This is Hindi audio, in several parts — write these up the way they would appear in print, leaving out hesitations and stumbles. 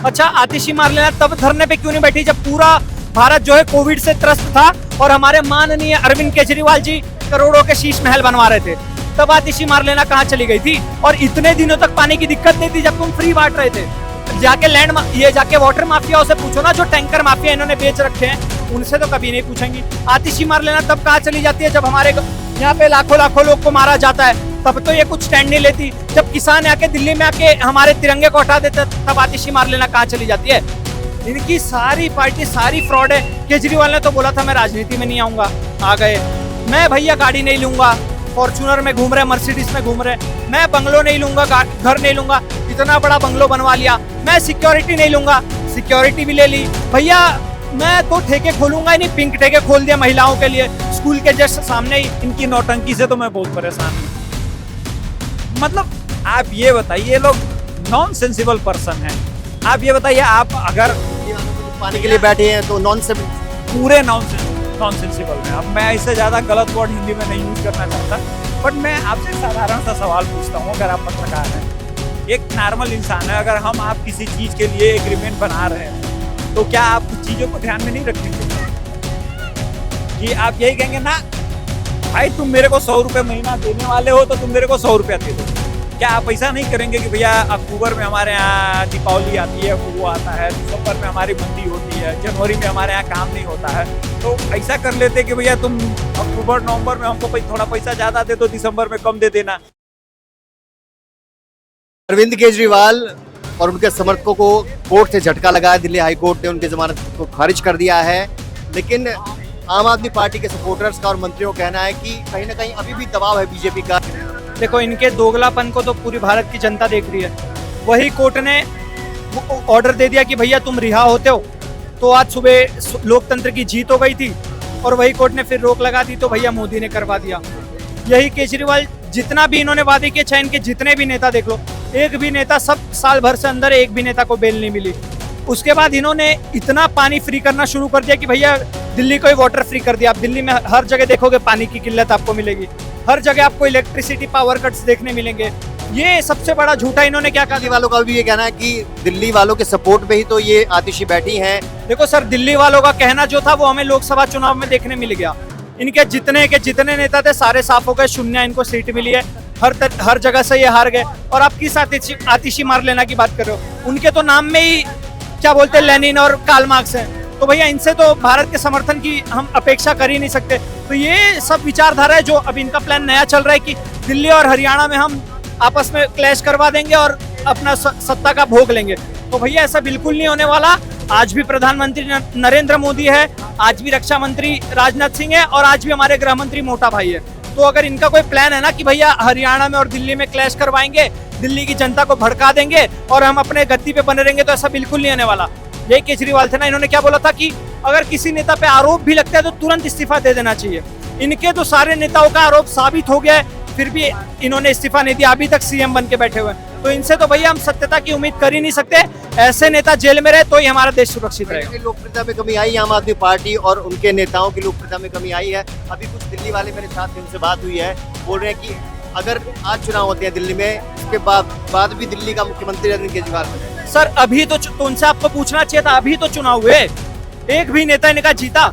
अच्छा, आतिशी मार लेना तब धरने पे क्यों नहीं बैठी जब पूरा भारत जो है कोविड से त्रस्त था और हमारे माननीय अरविंद केजरीवाल जी करोड़ों के शीश महल बनवा रहे थे, तब आतिशी मार लेना कहाँ चली गई थी? और इतने दिनों तक पानी की दिक्कत नहीं थी जब तुम फ्री बांट रहे थे। जाके वाटर माफियाओं से पूछो ना, जो टैंकर माफिया इन्होंने बेच रखे हैं, उनसे तो कभी नहीं पूछेंगी। आतिशी मार लेना तब कहाँ चली जाती है जब हमारे यहाँ पे लाखों लाखों लोग को मारा जाता है, तब तो ये कुछ स्टैंड नहीं लेती। जब किसान आके दिल्ली में आके हमारे तिरंगे को हटा देते, तब आतिशी मार लेना कहाँ चली जाती है? इनकी सारी पार्टी सारी फ्रॉड है। केजरीवाल ने तो बोला था मैं राजनीति में नहीं आऊंगा, आ गए। मैं भैया गाड़ी नहीं लूंगा, फॉर्च्यूनर में घूम रहे, मर्सिडीज में घूम रहे। मैं बंगलो नहीं लूंगा, घर नहीं लूंगा, इतना बड़ा बंगलो बनवा लिया। मैं सिक्योरिटी नहीं लूंगा, सिक्योरिटी भी ले ली। भैया मैं तो ठेके खोलूंगा ही नहीं, पिंक ठेके खोल दिया महिलाओं के लिए स्कूल के जस्ट सामने ही। इनकी नौटंकी से तो मैं बहुत परेशान हूँ। मतलब आप ये बताइए, ये लोग नॉन सेंसिबल पर्सन हैं। आप ये बताइए, आप अगर पानी के लिए बैठे हैं तो पूरे नॉन सेंसिबल हैं। अब मैं इससे ज्यादा गलत वर्ड हिंदी में नहीं यूज करना चाहता, बट मैं आपसे साधारण सा सवाल पूछता हूँ। अगर आप पत्रकार हैं, एक नॉर्मल इंसान है, अगर हम आप किसी चीज के लिए एग्रीमेंट बना रहे हैं, तो क्या आप कुछ चीजों को ध्यान में नहीं रखेंगे? कि आप यही कहेंगे ना भाई तुम मेरे को 100 रुपये महीना देने वाले हो तो तुम मेरे को 100 रुपया दे दो। क्या आप ऐसा नहीं करेंगे कि भैया अक्टूबर में हमारे यहाँ दीपावली आती है, वो आता है, दिसंबर में हमारी मंदी होती है, जनवरी में हमारे यहाँ काम नहीं होता है, तो ऐसा कर लेते कि भैया तुम अक्टूबर नवंबर में हमको थोड़ा पैसा ज्यादा दे दो, दिसंबर में कम दे देना। अरविंद केजरीवाल और उनके समर्थकों को कोर्ट से झटका लगा है। दिल्ली हाई कोर्ट ने उनकी जमानत को खारिज कर दिया है, लेकिन आम आदमी पार्टी के सपोर्टर्स का और मंत्रियों का कहना है कि कहीं ना कहीं अभी भी दबाव है बीजेपी का। देखो, इनके दोगलापन को तो पूरी भारत की जनता देख रही है। वही कोर्ट ने ऑर्डर दे दिया कि भैया तुम रिहा होते हो, तो आज सुबह लोकतंत्र की जीत हो गई थी, और वही कोर्ट ने फिर रोक लगा दी, तो भैया मोदी ने करवा दिया। यही केजरीवाल जितना भी इन्होंने वादे किए, चाहे इनके जितने भी नेता देख लो, एक भी नेता, सब साल भर से अंदर एक भी नेता को बेल नहीं मिली। उसके बाद इन्होंने इतना पानी फ्री करना शुरू कर दिया कि भैया दिल्ली को ही वाटर फ्री कर दिया। आप दिल्ली में हर जगह देखोगे पानी की किल्लत आपको मिलेगी, हर जगह आपको इलेक्ट्रिसिटी पावर कट्स देखने मिलेंगे। ये सबसे बड़ा झूठा इन्होंने क्या कहा। दिल्ली वालों का भी ये कहना है कि दिल्ली वालों के सपोर्ट पे ही तो ये आतिशी बैठी हैं। देखो सर, दिल्ली वालों का कहना जो था वो हमें लोकसभा चुनाव में देखने मिल गया। इनके जितने नेता थे सारे साफ हो गए, शून्य इनको सीट मिली है, हर जगह से ये हार गए। और आप किस आतिशी मार लेना की बात कर रहे हो? उनके तो नाम में ही क्या बोलते हैं, लेनिन और कार्ल मार्क्स हैं। तो भैया इनसे तो भारत के समर्थन की हम अपेक्षा कर ही नहीं सकते। तो ये सब विचारधारा है जो अब इनका प्लान नया चल रहा है कि दिल्ली और हरियाणा में हम आपस में क्लैश करवा देंगे और अपना सत्ता का भोग लेंगे। तो भैया ऐसा बिल्कुल नहीं होने वाला। आज भी प्रधानमंत्री नरेंद्र मोदी है, आज भी रक्षा मंत्री राजनाथ सिंह है, और आज भी हमारे गृह मंत्री मोटा भाई है। तो अगर इनका कोई प्लान है ना कि भैया हरियाणा में और दिल्ली में क्लैश करवाएंगे, दिल्ली की जनता को भड़का देंगे और हम अपने गद्दी पे बने रहेंगे, तो ऐसा बिल्कुल नहीं होने वाला। यही केजरीवाल थे ना, इन्होंने क्या बोला था कि अगर किसी नेता पे आरोप भी लगता है तो तुरंत इस्तीफा दे देना चाहिए। इनके तो सारे नेताओं का आरोप साबित हो गया है, फिर भी इन्होंने इस्तीफा नहीं दिया, अभी तक सीएम बन के बैठे हुए। तो इनसे तो भैया हम सत्यता की उम्मीद कर ही नहीं सकते। ऐसे नेता जेल में रहे तो ही हमारा देश सुरक्षित रहेगा। लोकप्रियता में कमी आई आम आदमी पार्टी और उनके नेताओं की लोकप्रियता में कमी आई है। अभी कुछ दिल्ली वाले मेरे साथ थे, उनसे बात हुई है, बोल रहे हैं कि अगर आज चुनाव होते हैं दिल्ली में, उसके बाद भी दिल्ली का मुख्यमंत्री अरविंद केजरीवाल बने। सर अभी तो उनसे आपको पूछना चाहिए था, अभी तो चुनाव हुए, एक भी नेता इनका जीता।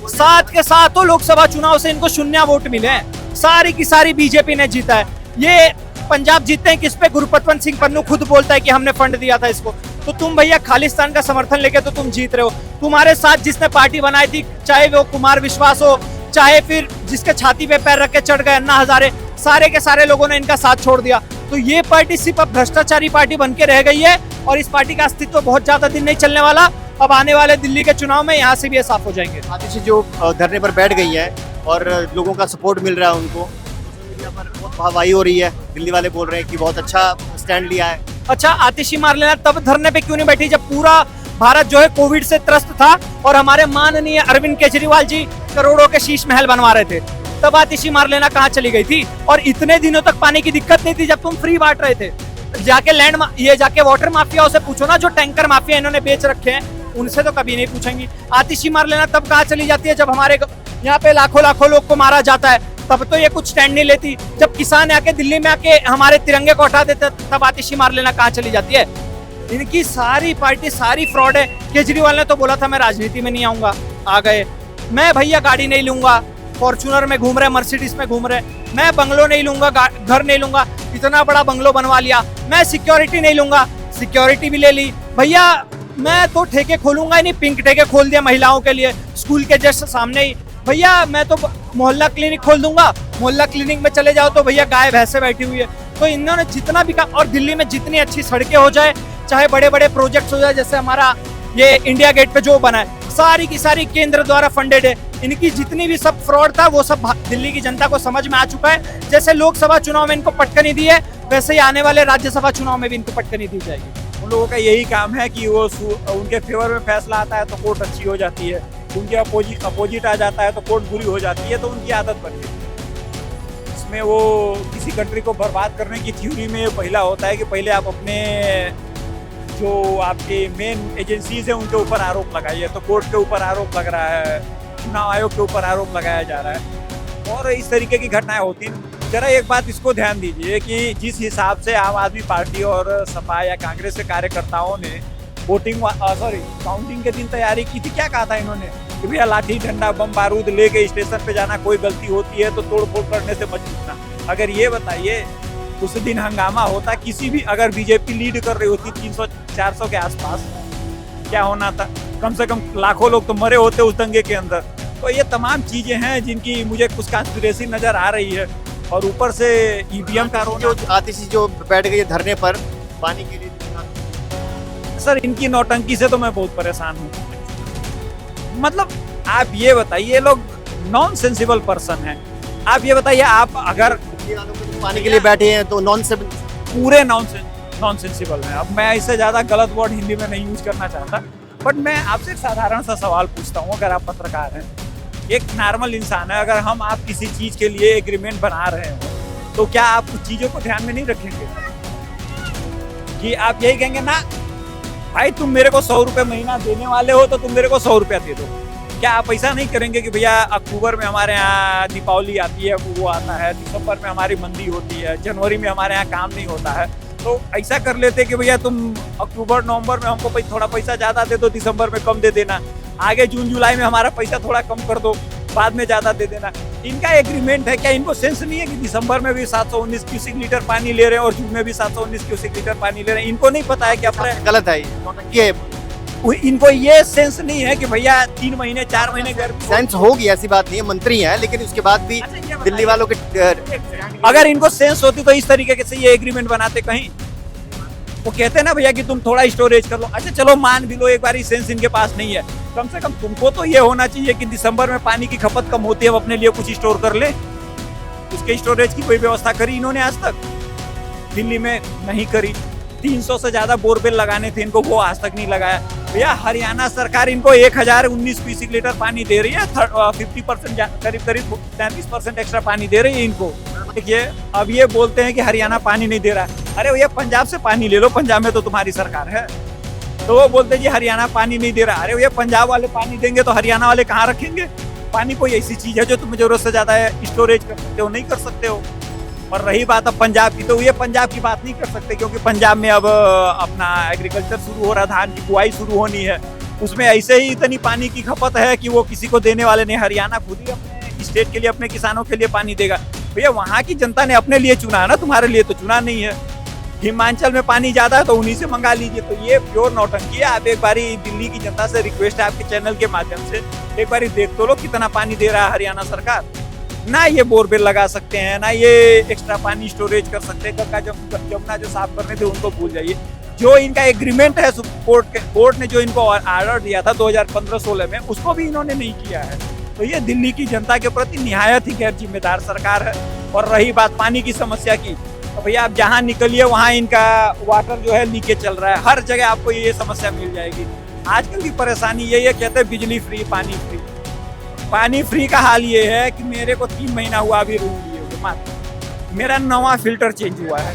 7 के 7 लोकसभा चुनाव से इनको शून्य वोट मिले हैं, सारी की सारी बीजेपी ने जीता है। ये पंजाब जीतते हैं किस पे? गुरपतवंत सिंह पन्नू खुद बोलता है कि हमने फंड दिया था इसको। तो तुम भैया खालिस्तान का समर्थन लेके तो तुम जीत रहे हो। तुम्हारे साथ जिसने पार्टी बनाई थी, चाहे वो कुमार विश्वास हो, चाहे फिर जिसके छाती पे पैर रख के चढ़ गए अन्ना हजारे, सारे के सारे लोगों ने इनका साथ छोड़ दिया। तो ये पार्टी सिर्फ अब भ्रष्टाचारी पार्टी बन के रह गई है, और इस पार्टी का अस्तित्व बहुत ज्यादा दिन नहीं चलने वाला। अब आने वाले दिल्ली के चुनाव में यहाँ से भी ये साफ हो जाएंगे। आतिशी जो धरने पर बैठ गई है और लोगों का सपोर्ट मिल रहा है उनको, मीडिया पर बहुत वाहवाही हो रही है। दिल्ली वाले बोल रहे हैं कि बहुत अच्छा स्टैंड लिया है। अच्छा, आतिशी मार लेना तब धरने पे क्यों नहीं बैठी जब पूरा भारत जो है कोविड से त्रस्त था और हमारे माननीय अरविंद केजरीवाल जी करोड़ों के शीश महल बनवा रहे थे? तब आतिशी मार लेना कहाँ चली गई थी? और इतने दिनों तक पानी की दिक्कत नहीं थी जब तुम फ्री बांट रहे थे। जाके वाटर माफियाओं से पूछो ना, जो टैंकर माफिया इन्होंने बेच रखे हैं, उनसे तो कभी नहीं पूछेंगी। आतिशी मार लेना तब कहाँ चली जाती है जब हमारे यहाँ पे लाखों लाखों लोग को मारा जाता है, तब तो ये कुछ स्टैंड नहीं लेती। जब किसान आके दिल्ली में आके हमारे तिरंगे को हटा देते, तब आतिशी मार लेना कहाँ चली जाती है? इनकी सारी पार्टी सारी फ्रॉड है। केजरीवाल ने तो बोला था मैं राजनीति में नहीं आऊंगा, आ गए। मैं भैया गाड़ी नहीं लूंगा, फॉर्च्यूनर में घूम रहे, मर्सिडीज में घूम रहे। मैं बंगलो नहीं लूंगा, घर नहीं लूंगा, इतना बड़ा बंगलो बनवा लिया। मैं सिक्योरिटी नहीं लूंगा, सिक्योरिटी भी ले ली। भैया मैं तो ठेके खोलूंगा ही नहीं, पिंक ठेके खोल दिया महिलाओं के लिए स्कूल के जस्ट सामने ही। भैया मैं तो मोहल्ला क्लिनिक खोल दूंगा, मोहल्ला क्लिनिक में चले जाओ तो भैया गाय भैंसे बैठी हुई है। तो इन्होंने जितना भी कहा, और दिल्ली में जितनी अच्छी सड़कें हो जाए, चाहे बड़े बड़े प्रोजेक्ट्स हो जाए, जैसे हमारा ये इंडिया गेट पे जो बना है, सारी की सारी केंद्र द्वारा फंडेड है। इनकी जितनी भी सब फ्रॉड था वो सब दिल्ली की जनता को समझ में आ चुका है। जैसे लोकसभा चुनाव में इनको पटकनी दी है, वैसे ही आने वाले राज्यसभा चुनाव में भी इनको पटकनी दी जाएगी। उन लोगों का यही काम है कि वो उनके फेवर में फैसला आता है तो कोर्ट अच्छी हो जाती है, उनके अपोजिट आ जाता है तो कोर्ट बुरी हो जाती है। तो उनकी आदत बन गई। इसमें वो किसी कंट्री को बर्बाद करने की थ्योरी में पहला होता है कि पहले आप अपने जो आपके मेन एजेंसीज हैं उनके ऊपर आरोप लगाइए। तो कोर्ट के ऊपर आरोप लग रहा है, चुनाव आयोग के ऊपर आरोप लगाया जा रहा है, और इस तरीके की घटनाएं होती हैं। जरा एक बात इसको ध्यान दीजिए कि जिस हिसाब से आम आदमी पार्टी और सपा या कांग्रेस के कार्यकर्ताओं ने काउंटिंग के दिन तैयारी की थी, क्या कहा था इन्होंने कि भैया लाठी डंडा बम बारूद लेके स्टेशन पे जाना, कोई गलती होती है तो तोड़फोड़ करने से मत छूटना। अगर ये बताइए उस दिन हंगामा होता किसी भी, अगर बीजेपी लीड कर रही होती 300-400 के आसपास, क्या होना था? कम से कम लाखों लोग तो मरे होते उस दंगे के अंदर। तो ये तमाम चीजें हैं जिनकी मुझे कुछ कंस्पिरेसी नजर आ रही है। और ऊपर से ईवीएम का जो आतिशी जो बैठ गई धरने पर पानी के लिए, सर इनकी नौटंकी से तो मैं बहुत परेशान हूँ। मतलब आप ये बताइए, ये लोग नॉन सेंसिबल पर्सन हैं। आप ये बताइए, आप अगर पानी के लिए बैठे हैं तो पूरे नॉन सेंसिबल हैं। अब मैं इससे ज्यादा गलत वर्ड हिंदी में नहीं यूज करना चाहता, बट मैं आपसे एक साधारण सा सवाल पूछता हूँ। अगर आप पत्रकार हैं, एक नॉर्मल इंसान है, अगर हम आप किसी चीज के लिए एग्रीमेंट बना रहे हो तो क्या आप उस चीजों को ध्यान में नहीं रखेंगे? कि आप यही कहेंगे ना भाई तुम मेरे को 100 रुपए महीना देने वाले हो तो तुम मेरे को 100 रुपया दे दो। क्या आप ऐसा नहीं करेंगे कि भैया अक्टूबर में हमारे यहाँ दीपावली आती है, वो आता है, दिसंबर में हमारी मंदी होती है, जनवरी में हमारे यहाँ काम नहीं होता है, तो ऐसा कर लेते कि भैया तुम अक्टूबर नवंबर में हमको थोड़ा पैसा ज्यादा दे दो, दिसंबर में कम दे देना, आगे जून जुलाई में हमारा पैसा थोड़ा कम कर दो, बाद में ज्यादा दे देना। इनका एग्रीमेंट है। क्या इनको सेंस नहीं है कि दिसंबर में भी 719 क्यूसिक लीटर पानी ले रहे हैं और जून में भी 719 क्यूसिक लीटर पानी ले रहे हैं? इनको नहीं पता है कि अपने गलत है ये। इनको ये सेंस नहीं है कि भैया 3 महीने 4 महीने गर्मी सेंस होगी, ऐसी बात नहीं है, मंत्री है, लेकिन उसके बाद भी दिल्ली वालों के अगर इनको सेंस होती तो इस तरीके से ये एग्रीमेंट बनाते। कहीं वो कहते हैं ना भैया कि तुम थोड़ा स्टोरेज कर लो। अच्छा चलो मान भी लो एक बार सेंस इनके पास नहीं है, कम से कम तुमको तो ये होना चाहिए कि दिसंबर में पानी की खपत कम होती है, हम अपने लिए कुछ स्टोर कर ले। उसके स्टोरेज की कोई व्यवस्था करी इन्होंने आज तक? दिल्ली में नहीं करी। 300 से ज्यादा बोरवेल लगाने थे इनको, वो आज तक नहीं लगाया। भैया हरियाणा सरकार इनको 1019 क्यूसिक लीटर पानी दे रही है, 50% करीब 33% एक्स्ट्रा पानी दे रही है इनको। देखिए अब ये बोलते हैं कि हरियाणा पानी नहीं दे रहा है। अरे भैया पंजाब से पानी ले लो, पंजाब में तो तुम्हारी सरकार है। तो वो बोलते हैं जी हरियाणा पानी नहीं दे रहा। अरे भैया पंजाब वाले पानी देंगे तो हरियाणा वाले कहाँ रखेंगे? पानी कोई ऐसी चीज है जो तुम्हें जरूरत से ज्यादा स्टोरेज कर सकते हो? नहीं कर सकते हो। और रही बात अब पंजाब की, तो ये पंजाब की बात नहीं कर सकते क्योंकि पंजाब में अब अपना एग्रीकल्चर शुरू हो रहा, धान की बुआई शुरू होनी है, उसमें ऐसे ही इतनी पानी की खपत है कि वो किसी को देने वाले नहीं। हरियाणा खुद ही अपने स्टेट के लिए, अपने किसानों के लिए पानी देगा। भैया वहाँ की जनता ने अपने लिए चुना है ना, तुम्हारे लिए तो चुना नहीं है। हिमाचल में पानी ज्यादा है तो उन्हीं से मंगा लीजिए। तो ये प्योर नौटंकी है। आप एक बारी दिल्ली की जनता से रिक्वेस्ट है आपके चैनल के माध्यम से, एक बारी देख तो लो कितना पानी दे रहा है हरियाणा सरकार। ना ये बोरवेल लगा सकते हैं, ना ये एक्स्ट्रा पानी स्टोरेज कर सकते हैं। गंगा जमुना जो साफ करने थे उनको भूल जाइए। जो इनका एग्रीमेंट है कोर्ट ने जो इनको ऑर्डर दिया था 2015-16 में, उसको भी इन्होंने नहीं किया है। तो ये दिल्ली की जनता के प्रति निहायत ही गैर जिम्मेदार सरकार है। और रही बात पानी की समस्या की, तो भैया आप जहाँ निकलिए वहाँ इनका वाटर जो है लीकेज चल रहा है। हर जगह आपको ये समस्या मिल जाएगी। आजकल की परेशानी यही है, कहते हैं बिजली फ्री, पानी फ्री। पानी फ्री का हाल ये है कि मेरे को 3 महीना हुआ अभी रूम लिए हुए मात्र, मेरा 9वां फिल्टर चेंज हुआ है।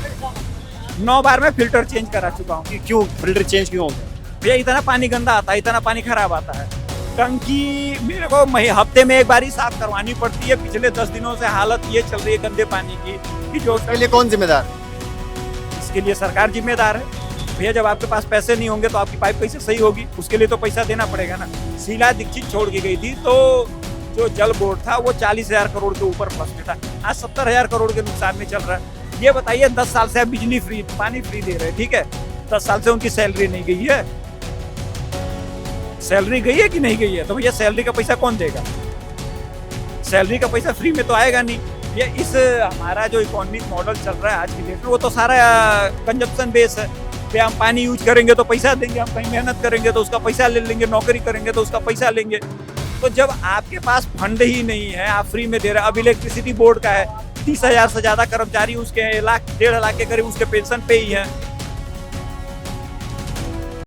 9 बार मैं फिल्टर चेंज करा चुका हूँ। क्यों फिल्टर चेंज क्यों हो गया? भैया इतना पानी गंदा आता है, इतना पानी खराब आता है। टंकी मेरे को हफ्ते में एक बार ही साफ करवानी पड़ती है। पिछले 10 दिनों से हालत ये चल रही है गंदे पानी की कि जो इसके लिए कौन जिम्मेदार? इसके लिए सरकार जिम्मेदार है। भैया जब आपके पास पैसे नहीं होंगे तो आपकी पाइप कैसे सही होगी, उसके लिए तो पैसा देना पड़ेगा ना। शीला दीक्षित छोड़ के गई थी तो जो जल बोर्ड था वो 40,000 करोड़ के ऊपर प्लस में था, आज 70,000 करोड़ के नुकसान में चल रहा है। ये बताइए 10 साल से आप बिजली फ्री, पानी फ्री दे रहे हैं, ठीक है, 10 साल से उनकी सैलरी नहीं गई है, सैलरी गई है कि नहीं गई है, तो भैया सैलरी का पैसा कौन देगा? सैलरी का पैसा फ्री में तो आएगा नहीं। ये इस हमारा जो इकोनॉमिक मॉडल चल रहा है आज की डेट में वो तो सारा कंजप्शन बेस है। भैया हम पानी यूज करेंगे तो पैसा देंगे, हम कहीं मेहनत करेंगे तो उसका पैसा ले लेंगे, नौकरी करेंगे तो उसका पैसा लेंगे। तो जब आपके पास फंड ही नहीं है, आप फ्री में दे रहे हैं। अब इलेक्ट्रिसिटी बोर्ड का है, 30,000 से ज्यादा कर्मचारी उसके 1 लाख 1.5 लाख के करीब उसके पेंशन पे ही है।